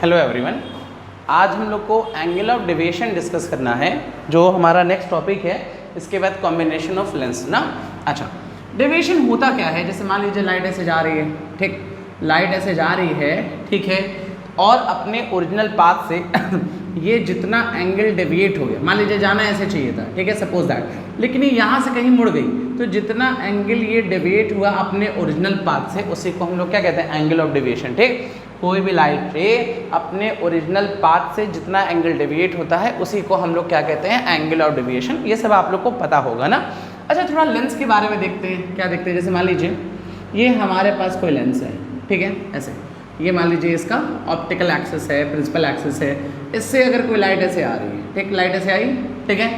Hello everyone, आज हम लोग को एंगल ऑफ डेविएशन डिस्कस करना है जो हमारा नेक्स्ट टॉपिक है। इसके बाद कॉम्बिनेशन ऑफ लेंस ना। अच्छा, डेविएशन होता क्या है? जैसे मान लीजिए लाइट ऐसे जा रही है, ठीक, लाइट ऐसे जा रही है, ठीक है, और अपने ओरिजिनल पाथ से ये जितना एंगल डेविएट हो गया, मान लीजिए जाना ऐसे चाहिए था, ठीक है, सपोज दैट, लेकिन ये यहाँ से कहीं मुड़ गई, तो जितना एंगल ये डेविएट हुआ अपने ओरिजिनल पाथ से, उसी को हम लोग क्या कहते हैं? Angle of deviation. ठीक, कोई भी लाइट रे अपने ओरिजिनल पाथ से जितना एंगल डेविएट होता है उसी को हम लोग क्या कहते हैं? Angle of deviation. ये सब आप लोग को पता होगा ना। अच्छा, थोड़ा लेंस के बारे में देखते हैं। क्या देखते हैं? जैसे मान लीजिए ये हमारे पास कोई लेंस है, ठीक है, ऐसे, ये मान लीजिए इसका ऑप्टिकल एक्सिस है, प्रिंसिपल एक्सिस है, इससे अगर कोई लाइट ऐसे आ रही है, ठीक, लाइट ऐसे आई, ठीक है,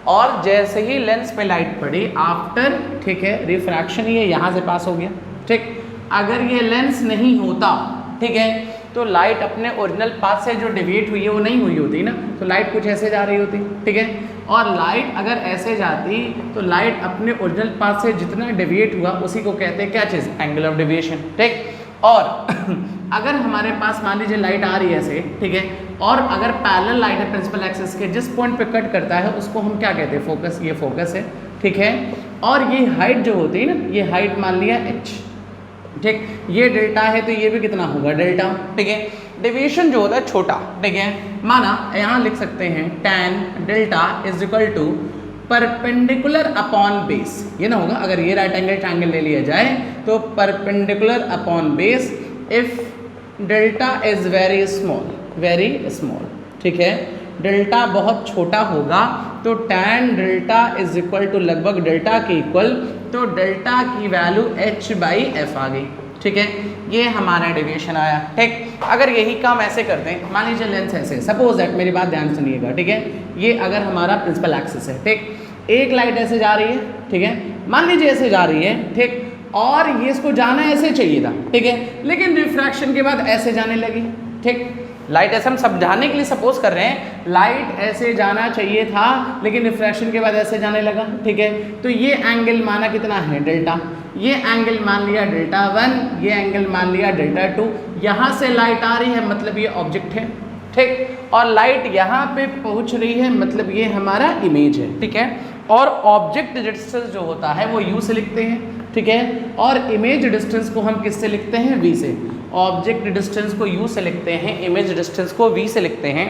और जैसे ही लेंस पे लाइट पड़ी आफ्टर, ठीक है, रिफ्रैक्शन, ये यहाँ से पास हो गया, ठीक। अगर ये लेंस नहीं होता, ठीक है, तो लाइट अपने ओरिजिनल पाथ से जो डेविएट हुई है वो नहीं हुई होती ना, तो लाइट कुछ ऐसे जा रही होती, ठीक है, और लाइट अगर ऐसे जाती तो लाइट अपने ओरिजिनल पाथ से जितना डेविएट हुआ उसी को कहते हैं क्या चीज़? Angle of deviation. ठीक, और अगर हमारे पास मान लीजिए लाइट आ रही है ऐसे, ठीक है, और अगर पैरेलल लाइट है प्रिंसिपल एक्सिस के, जिस पॉइंट पे कट करता है उसको हम क्या कहते हैं? फोकस। ये फोकस है, ठीक है, और ये हाइट जो होती है ना, ये हाइट मान लिया h, ठीक, ये डेल्टा है तो ये भी कितना होगा? डेल्टा। ठीक है, डेविएशन जो होता है छोटा, ठीक है, माना यहाँ लिख सकते हैं tan delta is equal to perpendicular upon base, ये ना होगा अगर ये राइट एंगल ट्रायंगल ले लिया जाए तो perpendicular upon base if delta is very small, ठीक है, डेल्टा बहुत छोटा होगा तो tan delta is equal to लगभग डेल्टा के इक्वल, तो डेल्टा की वैल्यू h/f आ गई, ठीक है, ये हमारा डेविएशन आया। ठीक, अगर यही काम ऐसे करते हैं, मान लीजिए लेंस ऐसे, सपोज दैट, मेरी बात ध्यान सुनिएगा, ठीक है, ये अगर हमारा प्रिंसिपल एक्सिस है, ठीक, एक लाइट ऐसे जा रही है, ठीक है, मान लीजिए ऐसे जा रही है, ठीक, और ये इसको जाना ऐसे चाहिए था, ठीक है, लेकिन रिफ्रैक्शन के बाद ऐसे जाने लगी, ठीक, लाइट ऐसे हम समझाने के लिए सपोज कर रहे हैं, लाइट ऐसे जाना चाहिए था लेकिन रिफ्रैक्शन के बाद ऐसे जाने लगा, ठीक है, तो ये एंगल माना कितना है? डेल्टा। ये एंगल मान लिया डेल्टा 1, ये एंगल मान लिया डेल्टा 2। यहाँ से लाइट आ रही है मतलब ये ऑब्जेक्ट है, ठीक, और लाइट यहाँ पे पहुँच रही है मतलब ये हमारा इमेज है, ठीक है, और ऑब्जेक्ट डिस्टेंस जो होता है वो u से लिखते हैं, ठीक है, और इमेज डिस्टेंस को हम किससे लिखते हैं? v से। ऑब्जेक्ट डिस्टेंस को u से लिखते हैं, इमेज डिस्टेंस को v से लिखते हैं।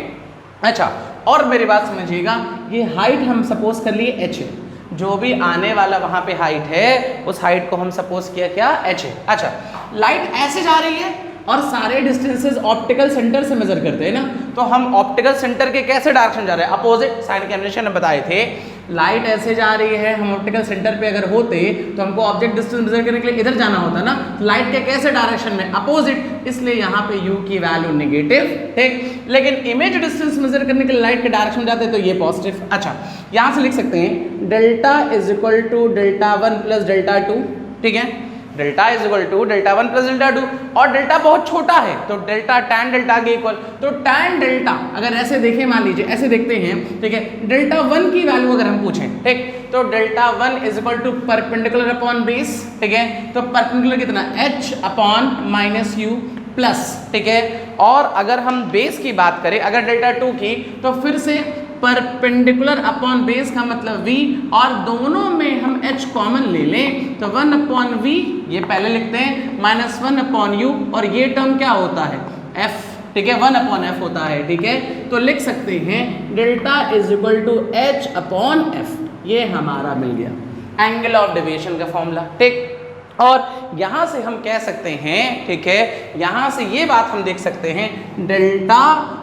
अच्छा, और मेरी बात समझिएगा, ये हाइट हम सपोज कर लिए h है, जो भी आने वाला वहाँ पे हाइट है उस हाइट को हम सपोज किया क्या? h है। अच्छा, लाइट ऐसे जा रही है और सारे डिस्टेंसेस ऑप्टिकल सेंटर से मेजर करते हैं ना, तो हम ऑप्टिकल सेंटर के कैसे डायरेक्शन जा रहे हैं? अपोजिट साइन कन्वेंशन ने बताए थे, लाइट ऐसे जा रही है, हम ऑप्टिकल सेंटर पे अगर होते तो हमको ऑब्जेक्ट डिस्टेंस मेजर करने के लिए इधर जाना होता ना, तो लाइट के कैसे डायरेक्शन में? अपोजिट, इसलिए यहाँ पे u की वैल्यू नेगेटिव, ठीक, लेकिन इमेज डिस्टेंस मेजर करने के लिए लाइट के डायरेक्शन जाते तो ये पॉजिटिव। अच्छा, यहाँ से लिख सकते हैं delta is equal to delta 1 plus delta 2, ठीक है, delta is equal to delta 1 plus delta 2, और डेल्टा बहुत छोटा है तो डेल्टा tan डेल्टा के इक्वल, तो tan डेल्टा अगर ऐसे देखें, मान लीजिए ऐसे देखते हैं, ठीक है, डेल्टा 1 की वैल्यू अगर हम पूछें, ठीक, तो delta 1 is equal to perpendicular upon base, ठीक है, तो परपेंडिकुलर कितना? h upon minus u plus, ठीक है, और अगर हम बेस की बात करें, अगर डेल्टा 2 की, तो फिर से परपेंडिकुलर अपॉन बेस का मतलब v, और दोनों में हम h कॉमन ले लें तो 1 अपॉन v, ये पहले लिखते हैं, माइनस 1 अपॉन u, और ये टर्म क्या होता है? f, ठीक है, 1 अपॉन f होता है, ठीक है, तो लिख सकते हैं delta is equal to h upon f, ये हमारा मिल गया एंगल ऑफ डेविएशन का फॉर्मूला। ठीक, और यहाँ से हम कह सकते हैं, ठीक है, यहाँ से ये बात हम देख सकते हैं, डेल्टा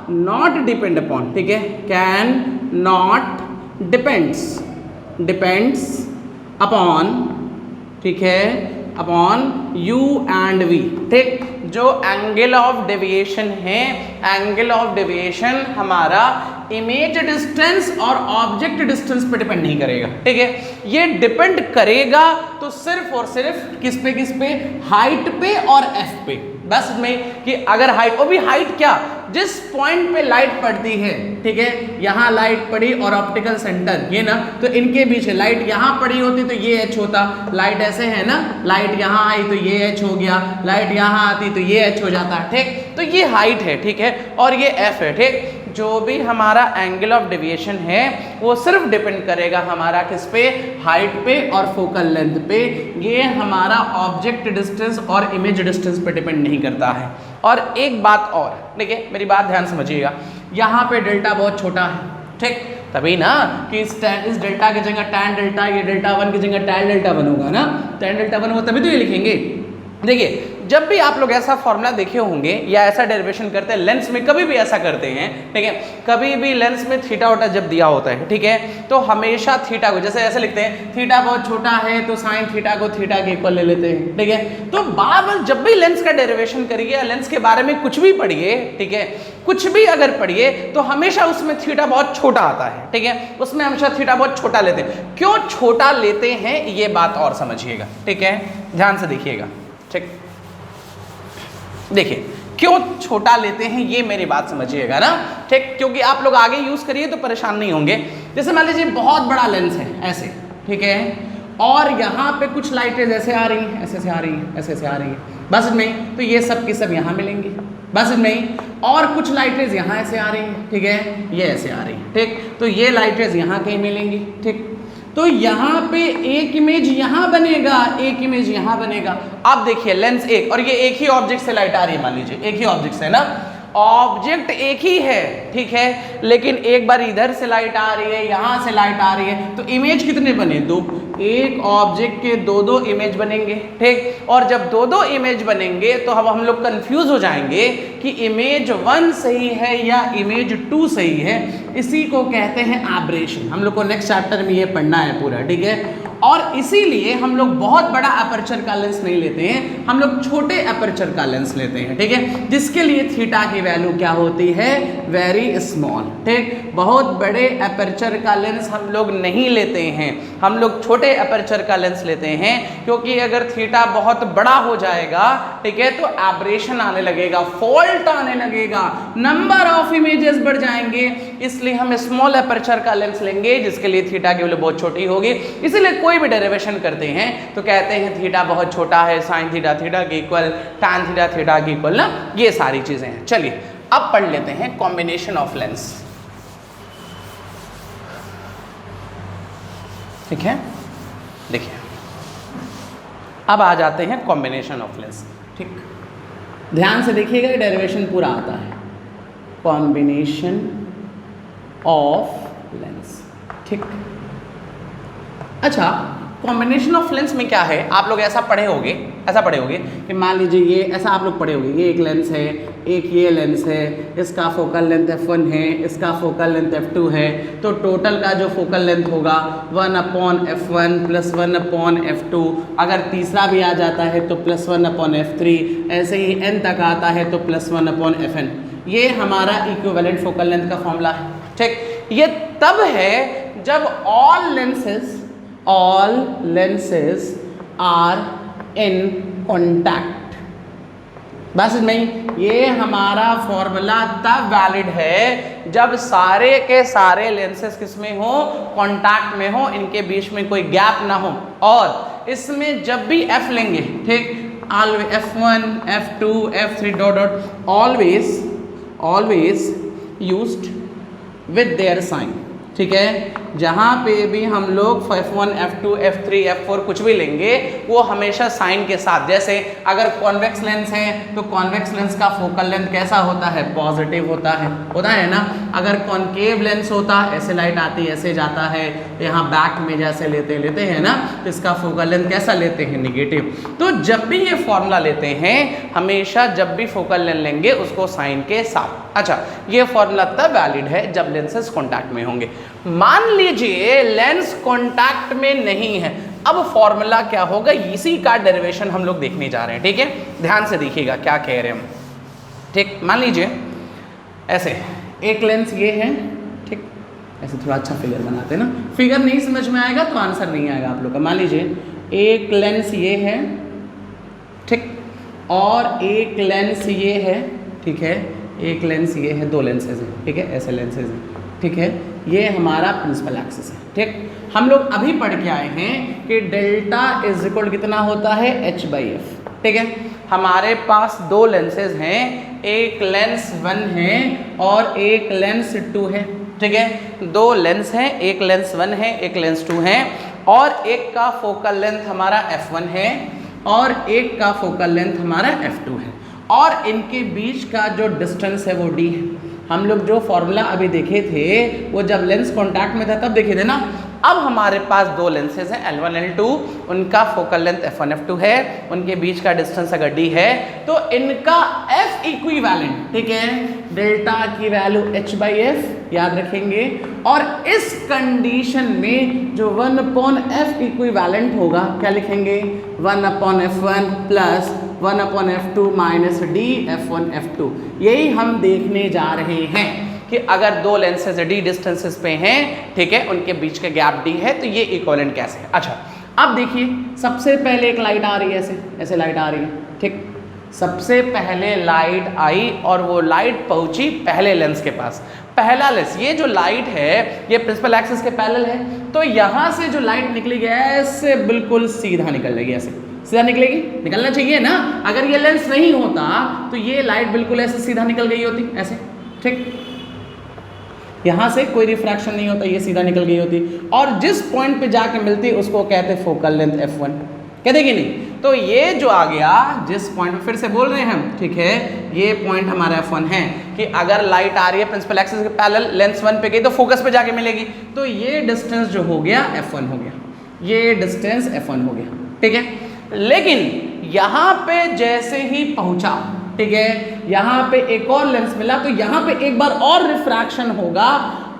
नॉट डिपेंड अपॉन, ठीक है, कैन नॉट डिपेंड्स अपॉन, ठीक है, अपॉन u एंड v, ठीक, जो एंगल ऑफ डेविएशन है, एंगल ऑफ डेविएशन हमारा इमेज डिस्टेंस और ऑब्जेक्ट डिस्टेंस पे डिपेंड नहीं करेगा, ठीक है, ये डिपेंड करेगा तो सिर्फ और सिर्फ किस पे? हाइट पे और f पे, बस में, कि अगर हाइट, वो भी हाइट क्या? जिस पॉइंट पे लाइट पड़ती है, ठीक है, यहाँ लाइट पड़ी और ऑप्टिकल सेंटर ये ना, तो इनके बीच है, लाइट यहाँ पड़ी होती तो ये h होता, लाइट ऐसे है ना, लाइट यहाँ आई तो ये h हो गया, लाइट यहाँ आती तो ये h हो जाता, ठीक। तो ये हाइट है, ठीक है, और ये एफ है, ठीक। जो भी हमारा एंगल ऑफ डेविएशन है वो सिर्फ डिपेंड करेगा हमारा किस पे, हाइट पे और फोकल लेंथ पे। ये हमारा ऑब्जेक्ट डिस्टेंस और इमेज डिस्टेंस पे डिपेंड नहीं करता है। और एक बात और, देखिए मेरी बात ध्यान समझिएगा, यहाँ पे डेल्टा बहुत छोटा है, ठीक, तभी ना कि इस डेल्टा की जगह टैन डेल्टा, ये डेल्टा 1 की जगह टैन डेल्टा 1 होगा ना, टैन डेल्टा 1 होगा तभी तो ये लिखेंगे। देखिए जब भी आप लोग ऐसा फॉर्मूला देखे होंगे या ऐसा डेरिवेशन करते हैं, लेंस में कभी भी ऐसा करते हैं, ठीक है, कभी भी लेंस में थीटा वोटा जब दिया होता है, ठीक है, तो हमेशा थीटा को जैसे ऐसे लिखते हैं, थीटा बहुत छोटा है तो साइन थीटा को थीटा के इक्वल ले लेते हैं, ठीक है। तो बार बार जब भी लेंस का डेरिवेशन करिए या लेंस के बारे में कुछ भी पढ़िए, ठीक है, कुछ भी अगर पढ़िए तो हमेशा उसमें थीटा बहुत छोटा आता है, ठीक है, उसमें हमेशा थीटा बहुत छोटा लेते हैं। क्यों छोटा लेते हैं ये बात और समझिएगा, ठीक है, ध्यान से देखिएगा, ठीक। देखिए क्यों छोटा लेते हैं ये मेरी बात समझिएगा ना, ठीक, क्योंकि आप लोग आगे यूज करिए तो परेशान नहीं होंगे। जैसे मान लीजिए बहुत बड़ा लेंस है ऐसे, ठीक है, और यहाँ पे कुछ लाइटें ऐसे आ रही हैं, ऐसे से आ रही हैं, ऐसे से आ रही हैं, बस में, तो ये सब की सब यहाँ मिलेंगी, बस में, और कुछ लाइटें यहाँ ऐसे आ रही हैं, ठीक है, ये ऐसे आ रही हैं, ठीक, तो ये लाइटें यहाँ कहीं मिलेंगी, ठीक। तो यहाँ पे एक इमेज यहाँ बनेगा, एक इमेज यहाँ बनेगा। आप देखिए लेंस एक, और ये एक ही ऑब्जेक्ट से लाइट आ रही है, मान लीजिए एक ही ऑब्जेक्ट से ना, ऑब्जेक्ट एक ही है, ठीक है, लेकिन एक बार इधर से लाइट आ रही है, यहाँ से लाइट आ रही है, तो इमेज कितने बने, दो। एक ऑब्जेक्ट के दो दो इमेज बनेंगे, ठीक, और जब दो दो इमेज बनेंगे तो अब हम लोग कंफ्यूज हो जाएंगे कि इमेज 1 सही है या इमेज 2 सही है। इसी को कहते हैं एब्रेशन। हम लोग को नेक्स्ट चैप्टर में ये पढ़ना है पूरा, ठीक है। और इसीलिए हम लोग बहुत बड़ा अपर्चर का लेंस नहीं लेते हैं, हम लोग छोटे अपर्चर का लेंस लेते हैं, ठीक है, जिसके लिए थीटा की वैल्यू क्या होती है, वेरी स्मॉल, ठीक। बहुत बड़े अपर्चर का लेंस हम लोग नहीं लेते हैं, हम लोग छोटे अपर्चर का लेंस लेते हैं, क्योंकि अगर थीटा बहुत बड़ा हो जाएगा, ठीक है, तो एब्रेशन आने लगेगा, फॉल्ट आने लगेगा, नंबर ऑफ इमेजेस बढ़ जाएंगे। इसलिए हम स्मॉल अपर्चर का लेंस लेंगे जिसके लिए थीटा की वैल्यू बहुत छोटी होगी। इसीलिए कोई भी डेरिवेशन करते हैं तो कहते हैं थीटा बहुत छोटा है, साइन थीटा थीटा के इक्वल, टैन थीटा थीटा के इक्वल ना, ये सारी चीजें हैं। चलिए अब पढ़ लेते हैं कॉम्बिनेशन ऑफ लेंस, ठीक है। देखिए अब आ जाते हैं कॉम्बिनेशन ऑफ लेंस, ठीक, ध्यान से देखिएगा, डेरिवेशन पूरा आता है, कॉम्बिनेशन ऑफ लेंस, ठीक। अच्छा, कॉम्बिनेशन ऑफ लेंस में क्या है, आप लोग ऐसा पढ़े होंगे कि मान लीजिए ये ऐसा आप लोग पढ़े होंगे, ये एक लेंस है, एक ये लेंस है, इसका फोकल लेंथ f1 है, इसका फोकल लेंथ f2 है, तो टोटल का जो फोकल लेंथ होगा 1/f1 + 1/f2, अगर तीसरा भी आ जाता है तो +1/f3, ऐसे ही n तक आता है तो +1/fn। ये हमारा इक्विवेलेंट फोकल लेंथ का फॉर्मूला है, ठीक। ये तब है जब all lenses are in contact। बस नहीं, ये हमारा फॉर्मूला तब वैलिड है जब सारे के सारे लेंसेज किसमें हो, कांटेक्ट में हो, इनके बीच में कोई गैप ना हो। और इसमें जब भी f लेंगे, ठीक, always f1 f2 f3 dot dot always used with their sign, ठीक है। जहाँ पे भी हम लोग f1 f2 f3 f4 कुछ भी लेंगे वो हमेशा साइन के साथ, जैसे अगर कॉन्वेक्स लेंस है तो कॉन्वेक्स लेंस का फोकल लेंथ कैसा होता है, पॉजिटिव होता है ना। अगर कॉन्केव लेंस होता, ऐसे लाइट आती है ऐसे जाता है, यहाँ बैक में जैसे लेते हैं ना, तो इसका फोकल लेंथ कैसा लेते हैं, निगेटिव। तो जब भी ये फॉर्मूला लेते हैं हमेशा जब भी फोकल लेंथ लेंगे उसको साइन के साथ। अच्छा, ये फॉर्मूला तब वैलिड है जब लेंसेज कॉन्टैक्ट में होंगे। मान लीजिए लेंस कॉन्टैक्ट में नहीं है, अब फॉर्मूला क्या होगा, इसी का डेरिवेशन हम लोग देखने जा रहे हैं, ठीक है। ध्यान से देखिएगा क्या कह रहे हैं हम, ठीक। मान लीजिए ऐसे एक लेंस ये है, ठीक, ऐसे थोड़ा अच्छा फिगर बनाते हैं ना, फिगर नहीं समझ में आएगा तो आंसर नहीं आएगा आप लोग का। मान लीजिए एक लेंस ये है, ठीक, और एक लेंस ये है, ठीक है, एक लेंस ये है, दो लेंसेज हैं, ठीक है, ऐसे लेंसेज हैं, ठीक है। ये हमारा प्रिंसिपल एक्सिस है, ठीक। हम लोग अभी पढ़ के आए हैं कि डेल्टा इज इक्वल कितना होता है, h/f, ठीक है। हमारे पास दो लेंसेज हैं, एक लेंस 1 है और एक लेंस 2 है, ठीक है। दो लेंस हैं, एक लेंस 1 है, एक लेंस 2 है, और एक का फोकल लेंथ हमारा f1 है और एक का फोकल लेंथ हमारा f2 है, और इनके बीच का जो डिस्टेंस है वो d है। हम लोग जो फॉर्मूला अभी देखे थे वो जब लेंस कॉन्टैक्ट में था तब देखे थे ना। अब हमारे पास दो लेंसेज हैं L1 L2, उनका फोकल लेंथ f1 f2 है, उनके बीच का डिस्टेंस अगर d है तो इनका f इक्विवेलेंट, ठीक है, डेल्टा की वैल्यू h/f याद रखेंगे, और इस कंडीशन में जो 1/f इक्विवेलेंट होगा क्या लिखेंगे, 1/f1 plus 1/f2 minus d f1 f2। यही हम देखने जा रहे हैं कि अगर दो लेंसेज d डिस्टेंसेस पे हैं, ठीक है, उनके बीच का गैप d है, तो ये इक्विवेलेंट कैसे है। अच्छा अब देखिए, सबसे पहले एक लाइट आ रही है, ऐसे ऐसे लाइट आ रही है, ठीक, सबसे पहले लाइट आई और वो लाइट पहुंची पहले लेंस के पास। पहला लेंस, ये जो लाइट है ये प्रिंसिपल एक्सिस के पैरेलल है, तो यहाँ से जो लाइट निकलेगी ऐसे बिल्कुल सीधा निकल जाएगी, ऐसे सीधा निकलेगी, निकलना चाहिए ना। अगर ये लेंस नहीं होता तो ये लाइट बिल्कुल ऐसे सीधा निकल गई होती, ऐसे, ठीक, यहाँ से कोई रिफ्रैक्शन नहीं होता, ये सीधा निकल गई होती, और जिस पॉइंट पे जाके मिलती उसको कहते हैं फोकल लेंथ f1, कहते कि नहीं। तो ये जो आ गया, जिस पॉइंट पे, फिर से बोल रहे हैं हम, ठीक है, ये पॉइंट हमारा f1 है कि अगर लाइट आ रही है प्रिंसिपल एक्सिस के पैरेलल, लेंस 1 पे गई तो फोकस पे जाके मिलेगी, तो ये डिस्टेंस जो हो गया f1 हो गया, ये डिस्टेंस f1 हो गया, ठीक है। लेकिन यहाँ पे जैसे ही पहुंचा, ठीक है, यहाँ पे एक और लेंस मिला, तो यहाँ पे एक बार और रिफ्रैक्शन होगा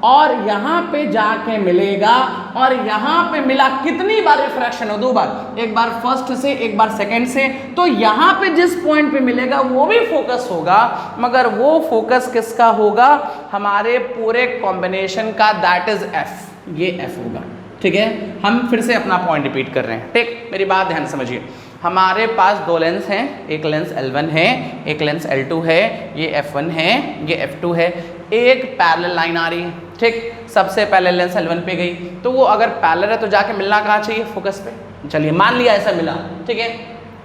और यहाँ पे जाके मिलेगा, और यहाँ पे मिला, कितनी बार रिफ्रैक्शन हो, दो बार, एक बार फर्स्ट से एक बार सेकंड से, तो यहाँ पे जिस पॉइंट पे मिलेगा वो भी फोकस होगा, मगर वो फोकस किसका होगा, हमारे पूरे कॉम्बिनेशन का, दैट इज f, ये f होगा, ठीक है। हम फिर से अपना पॉइंट रिपीट कर रहे हैं, ठीक, मेरी बात ध्यान समझिए। हमारे पास दो लेंस हैं, एक लेंस L1 है, एक लेंस L2 है, ये f1 है, ये f2 है, एक पैरेलल लाइन आ रही है, ठीक, सबसे पहले लेंस L1 पे गई, तो वो अगर पैरेलल है तो जाके मिलना कहाँ चाहिए, फोकस पे। चलिए मान लिया ऐसा मिला, ठीक है,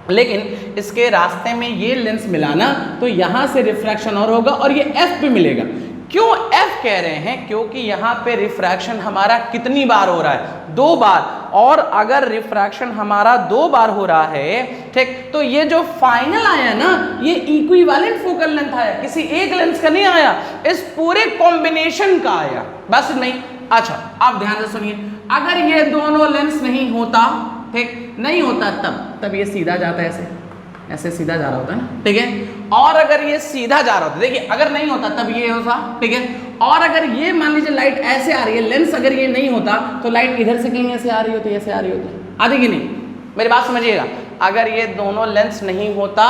लेकिन इसके रास्ते में ये लेंस मिला ना, तो यहाँ से रिफ्रैक्शन और होगा और ये f पे मिलेगा। क्यों f कह रहे हैं, क्योंकि यहाँ पे रिफ्रैक्शन हमारा कितनी बार हो रहा है, दो बार, और अगर रिफ्रैक्शन हमारा दो बार हो रहा है, ठीक, तो ये जो फाइनल आया ना, ये इक्विवेलेंट फोकल लेंथ आया, किसी एक लेंस का नहीं आया, इस पूरे कॉम्बिनेशन का आया, बस नहीं। अच्छा अब ध्यान से सुनिए, अगर ये दोनों लेंस नहीं होता, ठीक, नहीं होता, तब ये सीधा जाता है, ऐसे ऐसे सीधा जा रहा होता है ना, ठीक है, और अगर ये सीधा जा रहा होता, देखिए अगर नहीं होता तब ये होता, ठीक है, और अगर ये मान लीजिए लाइट ऐसे आ रही है, लेंस अगर ये नहीं होता तो लाइट इधर से कहीं ऐसे आ रही होती, ऐसे आ रही होती, आती कि नहीं, मेरी बात समझिएगा। अगर ये दोनों लेंस नहीं होता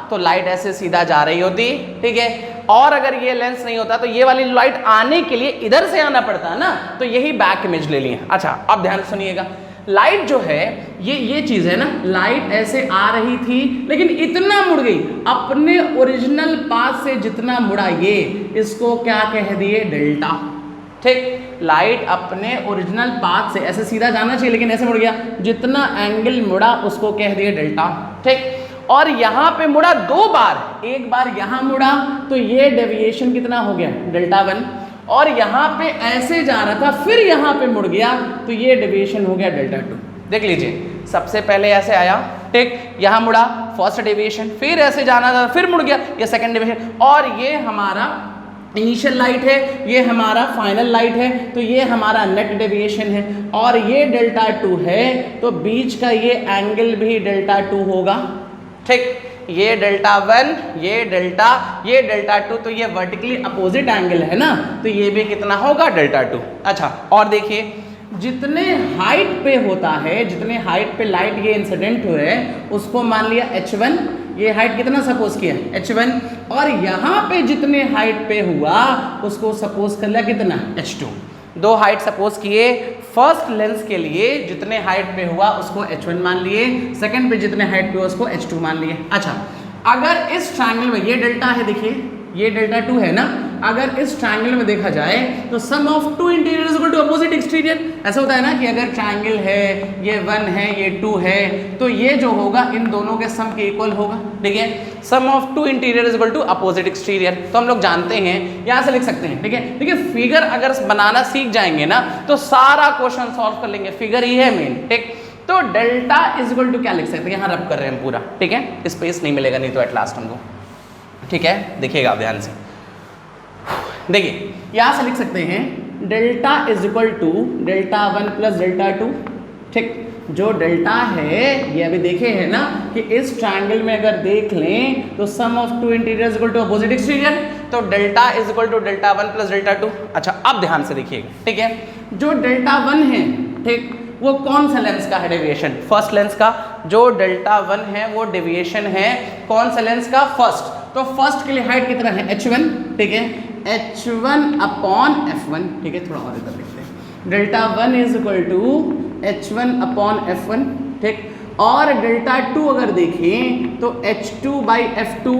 तो लाइट ऐसे सीधा जा रही होती, ठीक है, और अगर ये लेंस नहीं होता तो ये वाली लाइट आने के लिए इधर से आना पड़ता है ना, तो यही बैक इमेज ले लिए। अच्छा अब ध्यान सुनिएगा, लाइट जो है ये चीज है ना, लाइट ऐसे आ रही थी लेकिन इतना मुड़ गई, अपने ओरिजिनल पाथ से जितना मुड़ा, ये इसको क्या कह दिए, डेल्टा, ठीक, लाइट अपने ओरिजिनल पाथ से ऐसे सीधा जाना चाहिए लेकिन ऐसे मुड़ गया, जितना एंगल मुड़ा उसको कह दिए डेल्टा, ठीक, और यहाँ पे मुड़ा दो बार, एक बार यहाँ मुड़ा तो ये डेविएशन कितना हो गया, डेल्टा 1, और यहाँ पे ऐसे जा रहा था फिर यहाँ पे मुड़ गया तो ये डेविएशन हो गया डेल्टा 2। देख लीजिए, सबसे पहले ऐसे आया, ठीक, यहाँ मुड़ा, फर्स्ट डेविएशन, फिर ऐसे जाना था फिर मुड़ गया, ये सेकंड डेविएशन, और ये हमारा इनिशियल लाइट है, ये हमारा फाइनल लाइट है, तो ये हमारा नेट डेविएशन है, और ये डेल्टा 2 है, तो बीच का ये एंगल भी डेल्टा 2 होगा, ठीक, ये डेल्टा 1, ये डेल्टा 2, तो ये वर्टिकली अपोजिट एंगल है ना, तो ये भी कितना होगा, डेल्टा 2। अच्छा और देखिए, जितने हाइट पे होता है, जितने हाइट पे लाइट ये इंसिडेंट हुए उसको मान लिया h1, ये हाइट कितना सपोज किया, h1, और यहाँ पे जितने हाइट पे हुआ उसको सपोज कर लिया कितना, h2। दो हाइट सपोज किए, फर्स्ट लेंस के लिए जितने हाइट पे हुआ उसको h1 मान लिए, सेकंड पे जितने हाइट पे हुआ उसको h2 मान लिए। अच्छा अगर इस ट्रायंगल में ये डेल्टा है, देखिए ये डेल्टा 2 है ना, अगर इस ट्रायंगल में देखा जाए तो sum of two interior is equal to opposite exterior. ऐसा होता है ना कि अगर ट्रायंगल है, ये 1 है, ये 2 है, तो ये जो होगा इन दोनों के सम के इक्वल होगा। ठीक है, sum of two interior is equal to opposite exterior, तो हम लोग जानते हैं, यहाँ से लिख सकते हैं। ठीक है, देखिए फिगर अगर बनाना सीख जाएंगे ना तो सारा क्वेश्चन सॉल्व कर लेंगे, फिगर ही है मेन। ठीक, तो डेल्टा इज इक्वल टू क्या लिख सकते हैं, यहाँ रब कर रहे हैं पूरा। ठीक है, स्पेस नहीं मिलेगा नहीं तो एट लास्ट हमको। ठीक है, देखिएगा ध्यान से, देखिए यहाँ से लिख सकते हैं delta is equal to delta 1 plus delta 2। ठीक, जो डेल्टा है ये अभी देखे हैं ना कि इस ट्रायंगल में अगर देख लें तो sum of two interior is equal to opposite exterior, तो delta is equal to delta 1 plus delta 2। अच्छा, अब ध्यान से देखिएगा। ठीक है, जो डेल्टा 1 है, ठीक, वो कौन सा लेंस का है डेविएशन, फर्स्ट लेंस का। जो डेल्टा 1 है वो डेविएशन है कौन सा लेंस का, फर्स्ट। तो फर्स्ट के लिए हाइट कितना है, h1। ठीक है, h1 अपॉन f1। ठीक है, थोड़ा और इधर लिखते हैं, delta 1 is equal to h1 upon f1। ठीक, और डेल्टा 2 अगर देखें तो h2 बाई f2,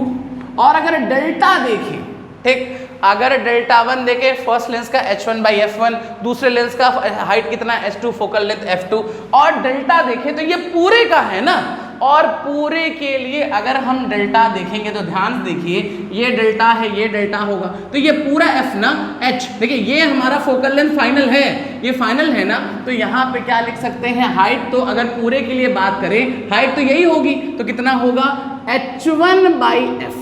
और अगर डेल्टा देखें, ठीक, अगर डेल्टा 1 देखे फर्स्ट लेंस का h1 बाई f1, दूसरे लेंस का हाइट कितना है h2, फोकल लेंथ f2, और डेल्टा देखे तो ये पूरे का है ना, और पूरे के लिए अगर हम डेल्टा देखेंगे तो ध्यान से देखिए, ये डेल्टा है, ये डेल्टा होगा, तो ये पूरा f ना h। देखिए ये हमारा फोकल लेंथ फाइनल है, ये फाइनल है ना, तो यहाँ पे क्या लिख सकते हैं, हाइट तो अगर पूरे के लिए बात करें हाइट तो यही होगी, तो कितना होगा h1 बाई f,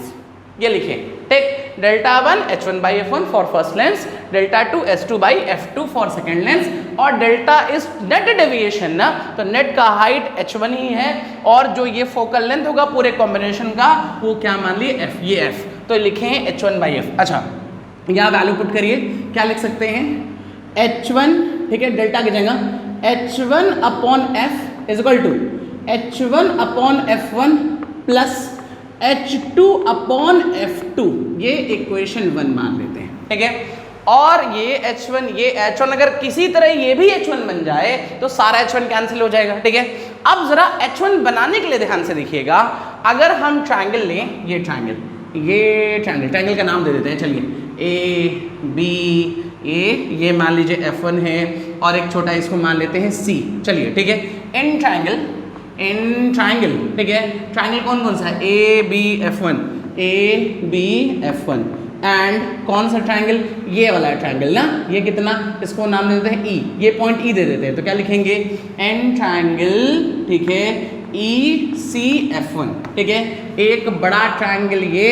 ये लिखें। ठीक, delta 1 h1 by f1 for first lens, delta 2 h2 by f2 for second lens, और डेल्टा इज नेट डेविएशन ना, तो नेट का हाइट h1 ही है, और जो ये फोकल लेंथ होगा पूरे कॉम्बिनेशन का वो क्या मान लिए f, ये f, तो लिखे हैं h1 बाई f। अच्छा, यहाँ वैल्यू पुट करिए, क्या लिख सकते हैं, h1, ठीक है, डेल्टा की जगह h1 upon f is equal to h1 upon f1 plus h2 upon f2, ये इक्वेशन 1 मान लेते हैं। ठीक है, और ये h1, ये h1 अगर किसी तरह ये भी h1 बन जाए तो सारा h1 कैंसिल हो जाएगा। ठीक है, अब जरा h1 बनाने के लिए ध्यान से देखिएगा, अगर हम ट्रायंगल लें, ये ट्रायंगल का नाम दे देते हैं, चलिए a b a, ये मान लीजिए f1 है, और एक छोटा इसको मान लेते हैं c। चलिए ठीक है, इन ट्रायंगल, ठीक है, ट्रायंगल कौन कौन सा है, A B F one, and कौन सा ट्रायंगल, ये वाला ट्रायंगल ना, ये कितना, इसको नाम दे देते हैं ई, ये पॉइंट ई दे देते हैं, तो क्या लिखेंगे, एन ट्रायंगल, ठीक है, ई सी एफ वन। ठीक है, एक बड़ा ट्रायंगल ये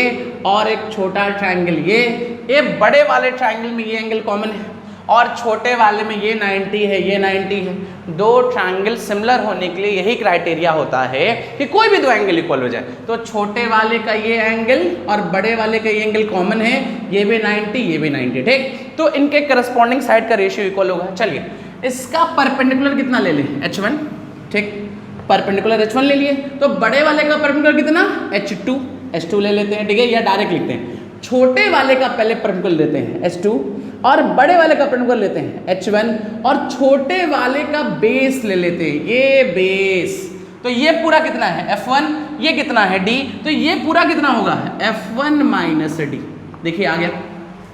और एक छोटा ट्रायंगल ये बड़े वाले ट्रायंगल में ये एंगल कॉमन है, और छोटे वाले में ये 90 है, ये 90 है। दो ट्रायंगल सिमिलर होने के लिए यही क्राइटेरिया होता है कि कोई भी दो एंगल इक्वल हो जाए, तो छोटे वाले का ये एंगल और बड़े वाले का ये एंगल कॉमन है, ये भी 90, ये भी 90। ठीक, तो इनके करस्पॉन्डिंग साइड का रेशियो इक्वल होगा। चलिए इसका परपेंडिकुलर कितना ले लें, h1, ठीक, परपेंडिकुलर h1 ले लिए, तो बड़े वाले का परपेंडिकुलर कितना, h2 ले लेते हैं। ठीक है, या डायरेक्ट लिखते हैं, छोटे वाले का पहले परपेंडिकुलर लेते हैं h2, और बड़े वाले का परपेंडिकुलर लेते हैं h1, और छोटे वाले का बेस ले लेते हैं, ये बेस, तो ये पूरा कितना है f1, ये कितना है d, तो ये पूरा कितना होगा f1 माइनस d। देखिए आ गया,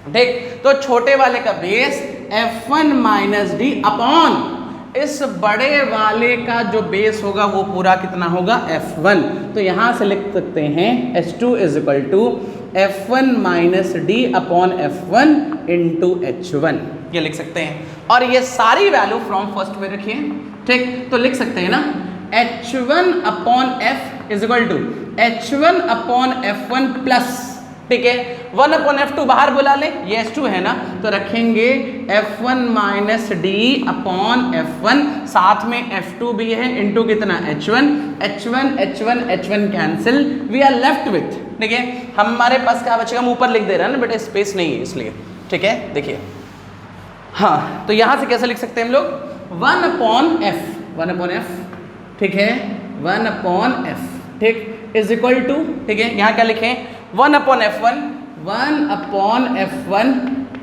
ठीक, तो छोटे वाले का base f1 minus d upon इस बड़े वाले का जो बेस होगा वो पूरा कितना होगा f1, तो यहां से लिख सकते हैं h2 is equal to f1 minus D upon f1 into h1, ये लिख सकते हैं। और ये सारी वैल्यू फ्रॉम फर्स्ट में रखिए, ठीक, तो लिख सकते हैं ना h1 upon f is equal to h1 upon f1 plus, ठीक है, 1 अपॉन f2 बाहर बुला ले, ये h2 है ना, तो रखेंगे f1 minus D upon f1, साथ में f2 भी है, इंटू कितना h1 cancel, we are left with, ठीक है, हमारे पास क्या बचेगा, हम ऊपर लिख दे रहे हैं ना बेटा, स्पेस नहीं है इसलिए। ठीक है, देखिए, हाँ, तो यहां से कैसे लिख सकते हैं हम लोग, 1 अपॉन f, ठीक है, 1 अपॉन f, ठीक, इज इक्वल टू, ठीक है, यहाँ क्या लिखें, 1 अपॉन f1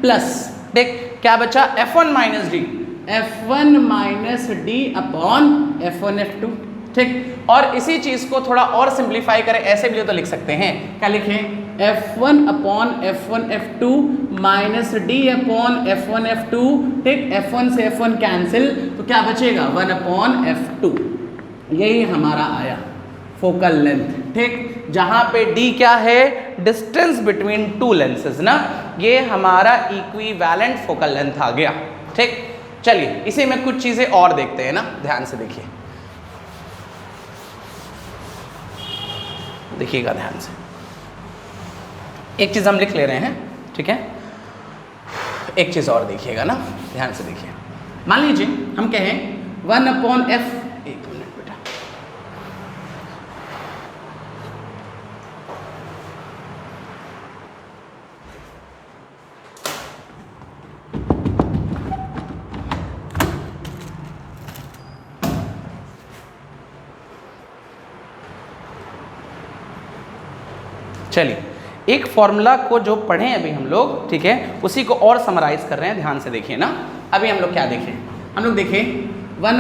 प्लस, ठीक, क्या बचा f1 minus D upon f1 f2, ठीक, और इसी चीज को थोड़ा और सिंप्लीफाई करें, ऐसे भी तो लिख सकते हैं, क्या लिखें, F1 upon F1 F2 minus D upon F1 F2, ठीक, F1 से F1 कैंसिल, तो क्या बचेगा 1 अपॉन F2। यही हमारा आया फोकल लेंथ, ठीक, जहां पे D क्या है, डिस्टेंस बिटवीन टू लेंसेज ना, ये हमारा इक्विवेलेंट फोकल लेंथ आ गया, ठीक। चलिए इसी में कुछ चीजें और देखते हैं ना, ध्यान से देखिए, देखिएगा ध्यान से। एक चीज हम लिख ले रहे हैं, ठीक है, एक चीज और देखिएगा ना, ध्यान से देखिए। मान लीजिए हम कहें 1 अपॉन F, एक मिनट बेटा, चलिए एक फॉर्मूला को जो पढ़े अभी हम लोग, ठीक है, उसी को और समराइज कर रहे हैं, ध्यान से देखिए ना। अभी हम लोग क्या देखें, हम लोग देखें 1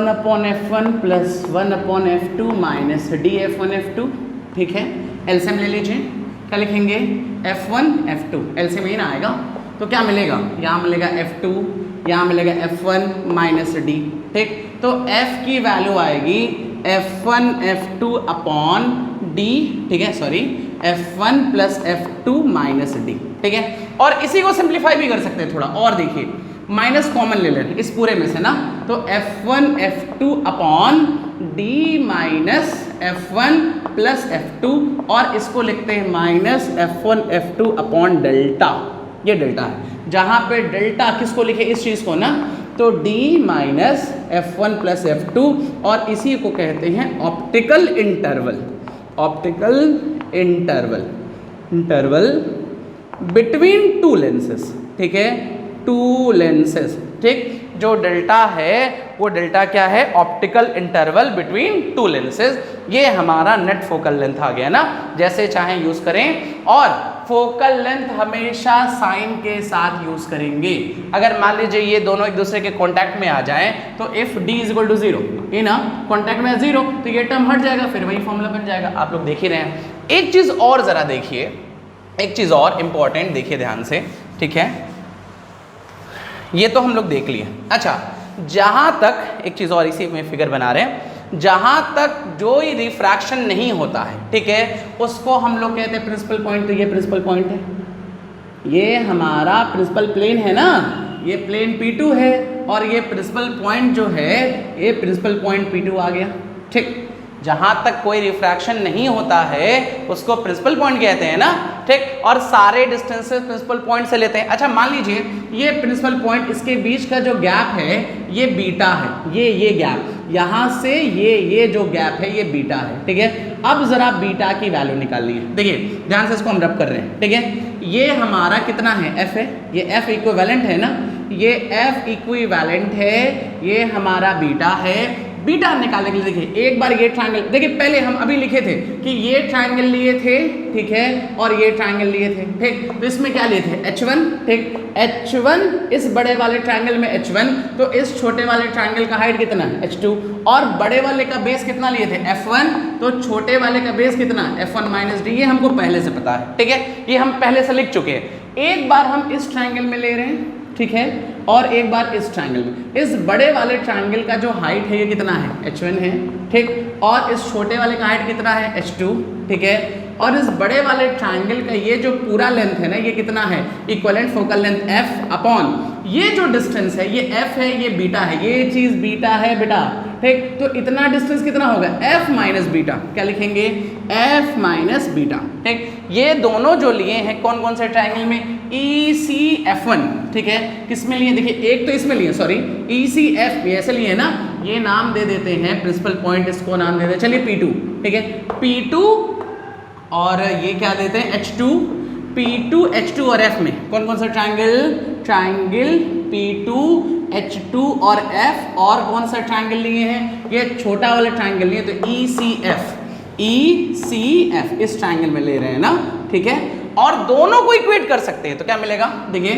upon F1 plus 1 upon F2 minus D F1 F2, ठीक है। एलसीएम ले लीजिए, क्या लिखेंगे F1 F2, एलसीएम ही ना आएगा तो क्या मिलेगा, यहाँ मिलेगा F2, यहाँ मिलेगा F1 माइनस D, ठीक। तो F की वैल्यू आएगी F1 F2 अपॉन D, ठीक है, sorry F1 plus F2 minus D, ठीक है। और इसी को सिंप्लीफाई भी कर सकते हैं थोड़ा, और देखिए माइनस कॉमन ले लें इस पूरे में से ना, तो F1 F2 upon D minus F1 plus F2, और इसको लिखते हैं minus F1 F2 upon delta, ये डेल्टा है, जहां पे डेल्टा किसको लिखे, इस चीज को ना, तो D minus F1 plus F2, और इसी को कहते हैं optical interval, optical interval between two lenses, ठीक है, टू लेंसेज, ठीक। जो डेल्टा है वो डेल्टा क्या है, optical interval between two lenses, ये हमारा नेट फोकल लेंथ आ गया ना, जैसे चाहे यूज करें। और फोकल लेंथ हमेशा साइन के साथ यूज करेंगे। अगर मान लीजिए ये दोनों एक दूसरे के कांटेक्ट में आ जाएं, तो if D is equal to 0, ये ना कांटेक्ट में 0, तो ये टर्म हट जाएगा, फिर वही फॉर्मूला बन जाएगा, आप लोग देख ही रहे हैं। एक चीज और जरा देखिए, एक चीज और इंपॉर्टेंट देखिए ध्यान से, ठीक है, ये तो हम लोग देख लिए। अच्छा, जहां तक एक चीज और इसी में फिगर बना रहे हैं, जहां तक जो रिफ्रैक्शन नहीं होता है, ठीक है, उसको हम लोग कहते हैं प्रिंसिपल पॉइंट। तो ये प्रिंसिपल पॉइंट है, ये हमारा प्रिंसिपल प्लेन है ना, ये प्लेन P2 है, और ये प्रिंसिपल पॉइंट जो है, ये प्रिंसिपल पॉइंट P2 आ गया, ठीक। जहां तक कोई रिफ्रैक्शन नहीं होता है उसको प्रिंसिपल पॉइंट कहते हैं ना, ठीक। और सारे डिस्टेंसेस प्रिंसिपल पॉइंट से लेते हैं। अच्छा, मान लीजिए ये प्रिंसिपल पॉइंट, इसके बीच का जो गैप है ये बीटा है, ये गैप, यहाँ से ये जो गैप है ये बीटा है, ठीक है। अब जरा बीटा की वैल्यू निकालनी है, देखिए ध्यान से, इसको हम रब कर रहे हैं, ठीक है। ये हमारा कितना है, F है, ये F इक्विवेलेंट है ना, ये F इक्विवेलेंट है, ये हमारा बीटा है। बीटा निकालने के लिए देखिए एक बार ये ट्रायंगल, देखिए पहले हम अभी लिखे थे कि ये ट्रायंगल लिए थे, ठीक है, और ये ट्रायंगल लिए थे, ठीक। तो इसमें क्या लिए थे, H1, ठीक, H1, इस बड़े वाले ट्रायंगल में H1, तो इस छोटे वाले ट्रायंगल का हाइट कितना है, H2, और बड़े वाले का बेस कितना लिए थे, F1, तो छोटे वाले का बेस कितना, F1 माइनस D, ये हमको पहले से पता है, ठीक है, ये हम पहले से लिख चुके हैं। एक बार हम इस ट्रायंगल में ले रहे हैं, ठीक है, और एक बार इस ट्रायंगल में। इस बड़े वाले ट्रायंगल का जो हाइट है ये कितना है, H1 है, ठीक, और इस छोटे वाले का हाइट कितना है, H2, ठीक है, और इस बड़े वाले ट्रायंगल का ये जो पूरा लेंथ है ना, ये कितना है, equivalent focal length F upon ये जो डिस्टेंस है, ये F है, ये बीटा है, ये चीज बीटा है बेटा, ठीक। तो इतना डिस्टेंस कितना होगा, F माइनस बीटा, क्या लिखेंगे, F माइनस बीटा, ठीक। ये दोनों जो लिए हैं कौन कौन से ट्रायंगल में, ECF1, ठीक है, किस में लिए, देखिए एक तो इसमें लिए, सॉरी ECF, ऐसे लिए ना, ये नाम दे देते हैं प्रिंसिपल पॉइंट, इसको नाम दे देते हैं, चलिए P2, ठीक है, P2, और ये क्या देते हैं, H2, P2, H2 और F में कौन कौन सा ट्रायंगल P2, H2 और F, और कौन सा ट्रायंगल लिए हैं, ये छोटा वाला ट्रायंगल लिए, तो ECF इस ट्रायंगल में ले रहे हैं ना, ठीक है। और दोनों को इक्वेट कर सकते हैं, तो क्या मिलेगा, देखिए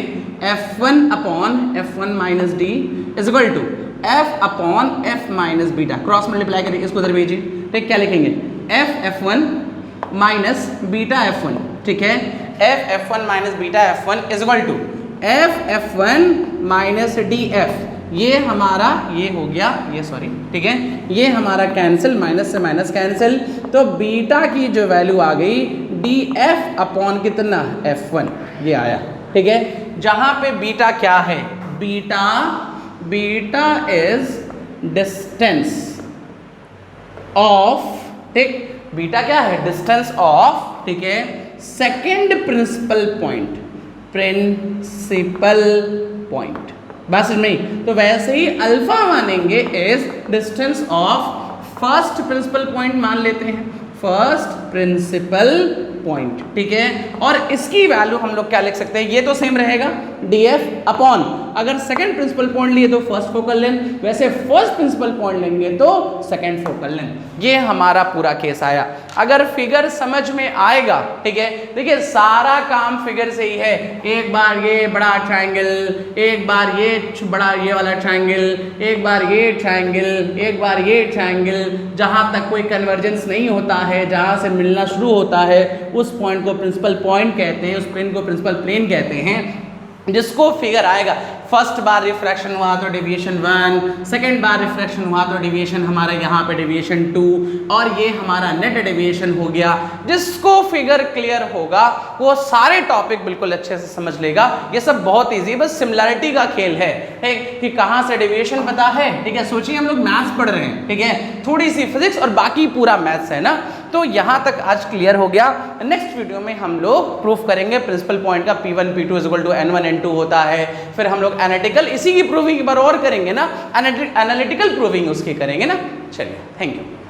F1 upon F1 minus D is equal to F upon F minus beta, cross multiply करिए, इसको उधर भेजिए, ठीक, क्या लिखेंगे, F F1 minus beta F1, ठीक है, F1 minus beta F1 is equal to F1 minus DF, ये हमारा ये हो गया, ये सॉरी, ठीक है, ये हमारा कैंसिल, माइनस से माइनस कैंसिल, तो बीटा की जो वैल्यू आ गई DF अपॉन कितना F1, ये आया, ठीक है, जहां पे बीटा क्या है, बीटा इज डिस्टेंस ऑफ, ठीक, बीटा क्या है, डिस्टेंस ऑफ, ठीक है, सेकेंड प्रिंसिपल पॉइंट, बस में, तो वैसे ही अल्फा मानेंगे is distance of first principle point मान लेते हैं, फर्स्ट प्रिंसिपल पॉइंट, ठीक है, और इसकी वैल्यू हम लोग क्या लिख सकते हैं, ये तो सेम रहेगा DF अपॉन, अगर सेकंड प्रिंसिपल पॉइंट लिए तो फर्स्ट फोकल लेंथ, वैसे फर्स्ट प्रिंसिपल पॉइंट लेंगे तो सेकंड फोकल लेंथ। ये हमारा पूरा केस आया। अगर फिगर समझ में आएगा, ठीक है, देखिए सारा काम फिगर से ही है, एक बार ये बड़ा ट्रायंगल, एक बार ये बड़ा ये वाला ट्रायंगल, एक बार ये ट्रायंगल, एक बार ये ट्रायंगल, जहां तक कोई कन्वर्जेंस नहीं होता है, जहां से मिलना शुरू होता है, उस पॉइंट को प्रिंसिपल पॉइंट कहते हैं, उस प्लेन को प्रिंसिपल प्लेन कहते हैं। जिसको फिगर आएगा, फर्स्ट बार रिफ्रैक्शन हुआ तो डेविएशन 1, सेकेंड बार रिफ्रैक्शन हुआ तो डेविएशन हमारा यहाँ पे डेविएशन 2, और ये हमारा नेट डेविएशन हो गया। जिसको फिगर क्लियर होगा वो सारे टॉपिक बिल्कुल अच्छे से समझ लेगा। ये सब बहुत इजी, बस सिमिलैरिटी का खेल है, ठीक, कि कहाँ से डेविएशन पता है, ठीक है, सोचिए हम लोग मैथ्स पढ़ रहे हैं, ठीक है, थोड़ी सी फिजिक्स और बाकी पूरा मैथ्स है ना, तो यहाँ तक आज क्लियर हो गया। नेक्स्ट वीडियो में हम लोग प्रूफ करेंगे प्रिंसिपल पॉइंट का P1 P2 = N1 N2 होता है। फिर हम लोग एनालिटिकल इसी की प्रूविंग एक बार और करेंगे ना, एनालिटिकल प्रूविंग उसकी करेंगे ना। चलिए, थैंक यू।